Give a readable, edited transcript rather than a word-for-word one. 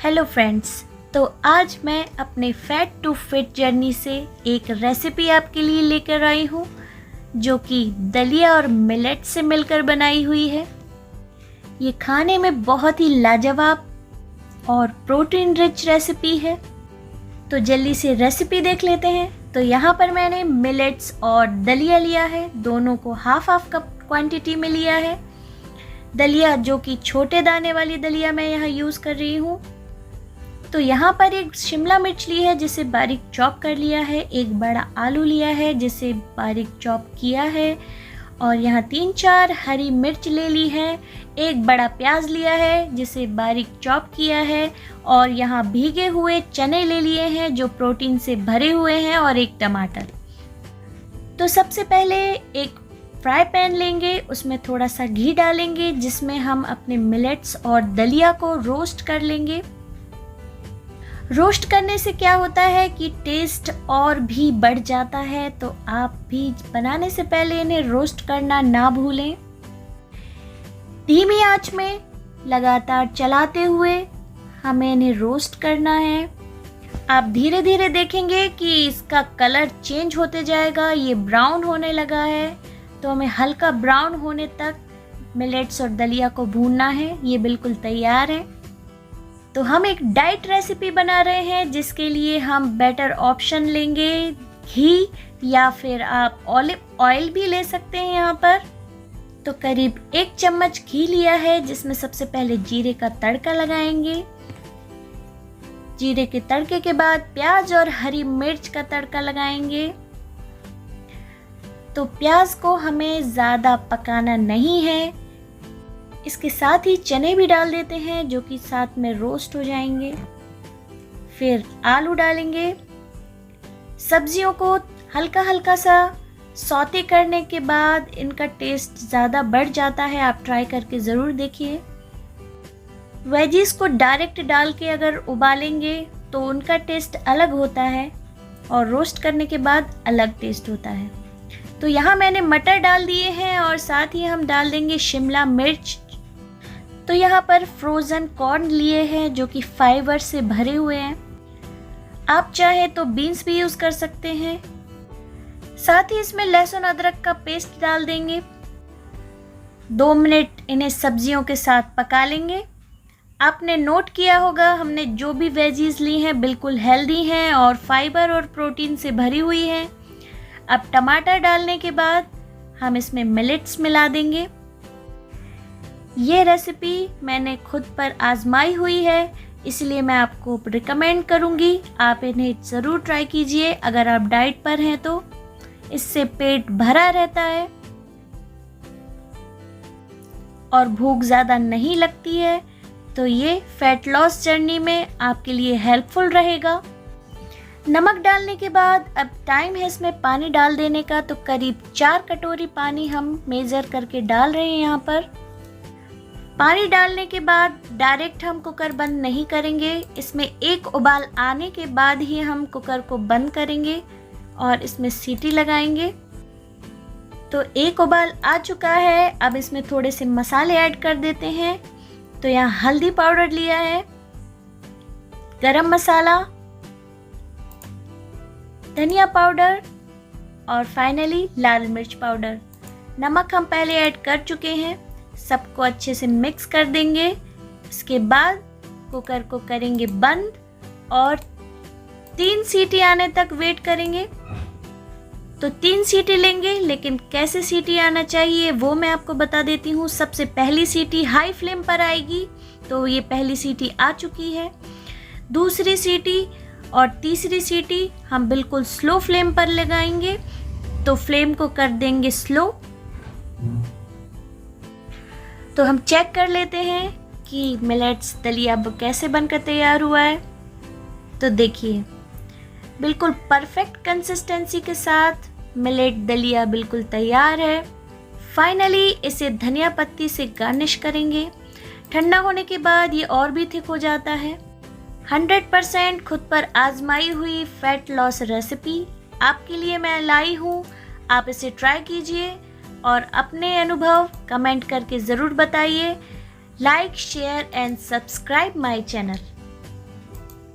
Hello friends, तो आज मैं अपने फैट टू फिट जर्नी से एक रेसिपी आपके लिए लेकर आई हूँ जो कि दलिया और मिलेट से मिलकर बनाई हुई है। ये खाने में बहुत ही लाजवाब और प्रोटीन रिच रेसिपी है। तो जल्दी से रेसिपी देख लेते हैं। तो यहाँ पर मैंने मिलेट्स और दलिया लिया है, दोनों को हाफ हाफ कप क्वांटिटी में लिया है। दलिया जो कि छोटे दाने वाली दलिया मैं यहाँ यूज़ कर रही हूँ। तो यहाँ पर एक शिमला मिर्च ली है जिसे बारीक चॉप कर लिया है, एक बड़ा आलू लिया है जिसे बारीक चॉप किया है, और यहाँ 3-4 हरी मिर्च ले ली है, एक बड़ा प्याज लिया है जिसे बारीक चॉप किया है, और यहाँ भीगे हुए चने ले लिए हैं जो प्रोटीन से भरे हुए हैं, और एक टमाटर। तो सबसे पहले एक फ्राई पैन लेंगे, उसमें थोड़ा सा घी डालेंगे जिसमें हम अपने मिलेट्स और दलिया को रोस्ट कर लेंगे। रोस्ट करने से क्या होता है कि टेस्ट और भी बढ़ जाता है, तो आप भी बनाने से पहले इन्हें रोस्ट करना ना भूलें। धीमी आंच में लगातार चलाते हुए हमें इन्हें रोस्ट करना है। आप धीरे धीरे देखेंगे कि इसका कलर चेंज होते जाएगा, ये ब्राउन होने लगा है। तो हमें हल्का ब्राउन होने तक मिलेट्स और दलिया को भूनना है। ये बिल्कुल तैयार है। तो हम एक डाइट रेसिपी बना रहे हैं जिसके लिए हम बेटर ऑप्शन लेंगे, घी या फिर आप ऑलिव ऑयल भी ले सकते हैं यहाँ पर। तो करीब 1 चम्मच घी लिया है जिसमें सबसे पहले जीरे का तड़का लगाएंगे। जीरे के तड़के के बाद प्याज और हरी मिर्च का तड़का लगाएंगे। तो प्याज को हमें ज़्यादा पकाना नहीं है। इसके साथ ही चने भी डाल देते हैं जो कि साथ में रोस्ट हो जाएंगे। फिर आलू डालेंगे। सब्जियों को हल्का हल्का सा सौते करने के बाद इनका टेस्ट ज़्यादा बढ़ जाता है। आप ट्राई करके ज़रूर देखिए। वेजीज को डायरेक्ट डाल के अगर उबालेंगे तो उनका टेस्ट अलग होता है और रोस्ट करने के बाद अलग टेस्ट होता है। तो यहाँ मैंने मटर डाल दिए हैं और साथ ही हम डाल देंगे शिमला मिर्च। तो यहाँ पर फ्रोज़न कॉर्न लिए हैं जो कि फाइबर से भरे हुए हैं। आप चाहे तो बीन्स भी यूज़ कर सकते हैं। साथ ही इसमें लहसुन अदरक का पेस्ट डाल देंगे। 2 मिनट इन्हें सब्जियों के साथ पका लेंगे। आपने नोट किया होगा हमने जो भी वेजीज ली हैं बिल्कुल हेल्दी हैं और फाइबर और प्रोटीन से भरी हुई हैं। अब टमाटर डालने के बाद हम इसमें मिलेट्स मिला देंगे। ये रेसिपी मैंने खुद पर आजमाई हुई है, इसलिए मैं आपको रिकमेंड करूँगी आप इन्हें ज़रूर ट्राई कीजिए अगर आप डाइट पर हैं तो। इससे पेट भरा रहता है और भूख ज़्यादा नहीं लगती है। तो ये फैट लॉस जर्नी में आपके लिए हेल्पफुल रहेगा। नमक डालने के बाद अब टाइम है इसमें पानी डाल देने का। तो करीब 4 कटोरी पानी हम मेज़र करके डाल रहे हैं यहाँ पर। पानी डालने के बाद डायरेक्ट हम कुकर बंद नहीं करेंगे। इसमें एक उबाल आने के बाद ही हम कुकर को बंद करेंगे और इसमें सीटी लगाएंगे। तो एक उबाल आ चुका है। अब इसमें थोड़े से मसाले ऐड कर देते हैं। तो यहाँ हल्दी पाउडर लिया है, गरम मसाला, धनिया पाउडर और फाइनली लाल मिर्च पाउडर। नमक हम पहले ऐड कर चुके हैं। सबको अच्छे से मिक्स कर देंगे। इसके बाद कुकर को करेंगे बंद और 3 सीटी आने तक वेट करेंगे। तो 3 सीटी लेंगे, लेकिन कैसे सीटी आना चाहिए वो मैं आपको बता देती हूँ। सबसे पहली सीटी हाई फ्लेम पर आएगी। तो ये पहली सीटी आ चुकी है। दूसरी सीटी और तीसरी सीटी हम बिल्कुल स्लो फ्लेम पर लगाएंगे। तो फ्लेम को कर देंगे स्लो। तो हम चेक कर लेते हैं कि मिलेट्स दलिया कैसे बनकर तैयार हुआ है। तो देखिए बिल्कुल परफेक्ट कंसिस्टेंसी के साथ मिलेट दलिया बिल्कुल तैयार है। फाइनली इसे धनिया पत्ती से गार्निश करेंगे। ठंडा होने के बाद ये और भी थिक हो जाता है। 100% खुद पर आजमाई हुई फैट लॉस रेसिपी आपके लिए मैं लाई हूँ। आप इसे ट्राई कीजिए और अपने अनुभव कमेंट करके ज़रूर बताइए। Like, share and subscribe my channel.